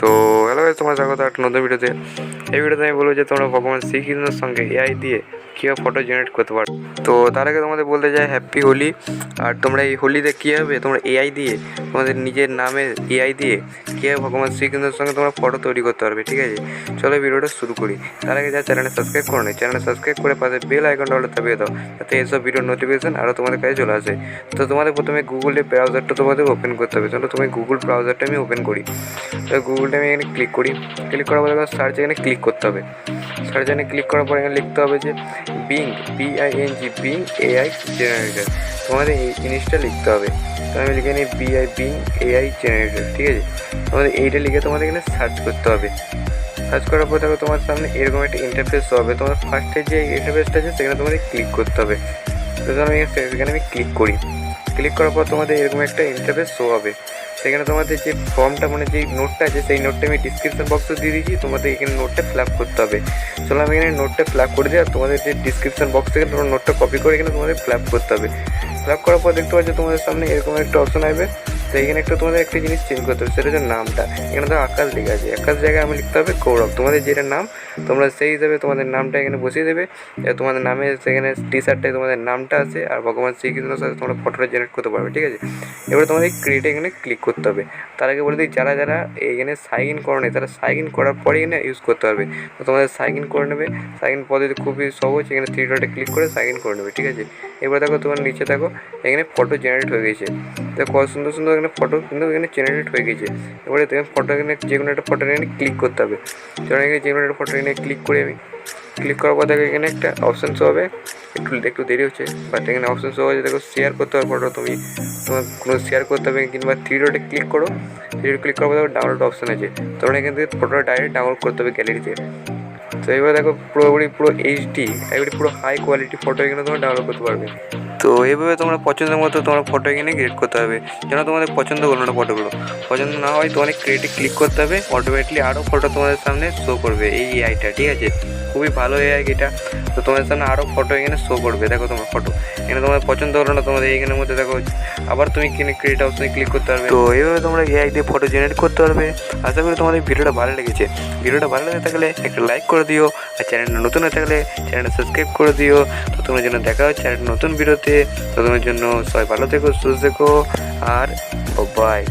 তো hello guys, তোমার স্বাগত একটা নতুন ভিডিওতে। এই ভিডিওতে আমি বলবো যে তোমরা ভগবান শ্রীকৃষ্ণের সঙ্গে এআই দিয়ে কীভাবে ফটো জেনারেট করতে পারো। তো তার আগে তোমাদের বলতে চাই হ্যাপি হোলি। আর তোমরা এই হোলিতে কীভাবে তোমরা এআই দিয়ে তোমাদের নিজের নামের এআই দিয়ে কীভাবে ভগবান শ্রীকৃষ্ণের সঙ্গে তোমরা ফটো তৈরি করতে পারবে, ঠিক আছে? চলো ভিডিওটা শুরু করি। তার আগে যা চ্যানেলে সাবস্ক্রাইব করো না, চ্যানেলে সাবস্ক্রাইব করে পাশে বেল আইকনটা হলে দাবিয়ে দাও, যাতে এইসব ভিডিওর নোটিফিকেশন আরও তোমাদের কাছে চলে আসে। তো তোমাদের প্রথমে গুগলের ব্রাউজারটা তোমাদের ওপেন করতে হবে। চলো তুমি গুগল ব্রাউজারটা আমি ওপেন করি। তো গুগলটা আমি এখানে ক্লিক করি। ক্লিক করার পরে সার্চ এখানে ক্লিক করতে হবে। সার্চ এখানে ক্লিক করার পরে এখানে লিখতে হবে যে being, BING, being AI generator. তোমাদের এই জিনিসটা লিখতে হবে। তো আমি লিখে নিই বিং এআই জেনারেটর, ঠিক আছে? তোমাদের এইটা লিখে তোমাদের এখানে সার্চ করতে হবে। সার্চ করার পর দেখো তোমার সামনে এরকম একটা ইন্টারফেস হবে। তোমার ফার্স্টে যে ইন্টারফেসটা আছে সেখানে তোমাদের ক্লিক করতে হবে। তো আমি সেখানে ক্লিক করি। ক্লিক করার পর তোমাদের এরকম একটা ইন্টারফেস শো হবে। সেখানে তোমাদের যে ফর্মটা মানে যে নোটটা আছে সেই নোটটা আমি ডিসক্রিপশন বক্সে দিয়ে দিয়েছি। তোমাদের এখানে নোটটা ফিল আপ করতে হবে। চলো আমি এখানে নোটটা ফিল আপ করে দিই। আর তোমাদের যে ডিসক্রিপশন বক্স থেকে তোমার নোটটা কপি করে এখানে তোমাদের ফিল আপ করতে হবে। ফিল আপ করার পর দেখতে পাচ্ছ তোমাদের সামনে এরকম একটা অপশন আসবে। তো এখানে একটা তোমাদের একটা জিনিস চেঞ্জ করতে হবে, সেটা হচ্ছে নামটা। এখানে তো আকাশ লেখা আছে, আকাশ জায়গায় আমি লিখতে হবে গৌরব। তোমাদের যেটা নাম তোমরা সেই হিসাবে তোমাদের নামটা এখানে বসিয়ে দেবে। তোমাদের নামে সেখানে টি-শার্টটায় তোমাদের নামটা আছে আর ভগবান শ্রীকৃষ্ণের সাথে তোমরা ফটোটা জেনারেট করতে পারবে, ঠিক আছে? এবারে তোমাদের ক্রিয়েটে এখানে ক্লিক করতে হবে। তার আগে বলে দিই, যারা যারা এখানে সাইন ইন করে নেই তারা সাইন ইন করার পরে এখানে ইউজ করতে পারবে। তো তোমাদের সাইন ইন করে নেবে। সাইন ইন পদ্ধতি খুবই সহজ। এখানে থ্রি ডটে ক্লিক করে সাইন ইন করে নেবে, ঠিক আছে? এবার দেখো তোমার নিচে দেখো এখানে ফটো জেনারেট হয়ে গেছে। দেখো কত সুন্দর সুন্দর এখানে ফটো কিন্তু এখানে জেনারেট হয়ে গেছে। এবারে তুমি ফটো এখানে যে কোনো একটা ফটো এখানে ক্লিক করতে হবে। যেমন এখানে যে কোনো একটা ফটো এখানে ক্লিক করে আমি ক্লিক করার পর দেখো এখানে একটা অপশান শো হবে। একটু দেরি হচ্ছে, বাট এখানে অপশান শো হচ্ছে। দেখো শেয়ার করতে হবে ফটো, তোমার কোনো শেয়ার করতে হবে কিংবা থ্রি ডটে ক্লিক করো। থ্রি ডটে ক্লিক করার পর দেখো ডাউনলোড অপশান আছে। তোমরা এখান থেকে ফটোটা ডাইরেক্ট ডাউনলোড করতে হবে গ্যালারিতে। তো এবার দেখো পুরো HD একবারে পুরো হাই কোয়ালিটি ফটো এখানে তোমরা ডাউনলোড করতে পারবে। তো এইভাবে তোমরা পছন্দের মতো তোমার ফটো এখানে ক্রিয়েট করতে হবে। যেন তোমাদের পছন্দ করলো না, ফটোগুলো পছন্দ না হয় তোমাদের ক্রিয়েটে ক্লিক করতে হবে। অটোমেটিকলি আরও ফটো তোমাদের সামনে শো করবে এই এআইটা, ঠিক আছে? খুবই ভালো এআই এটা। তো তোমাদের সামনে আরও ফটো এখানে শো করবে। দেখো তোমার ফটো এখানে তোমাদের পছন্দ হলো না, তোমাদের এইখানের মধ্যে দেখো আবার তুমি কিনে ক্রিয়েট অপশনে ক্লিক করতে পারবে। তো এইভাবে তোমরা এআই দিয়ে ফটো জেনারেট করতে পারবে। আশা করি তোমাদের ভিডিওটা ভালো লেগেছে। ভিডিওটা ভালো লেগে থাকলে একটা লাইক করে দিও। আর চ্যানেলটা নতুন হয়ে থাকলে চ্যানেলটা সাবস্ক্রাইব করে দিও। তো তোমার জন্য দেখা হচ্ছে একটা নতুন ভিডিওতে। তো তোমার জন্য সবাই ভালো থেকো, সুস্থ থেকো আর বাই।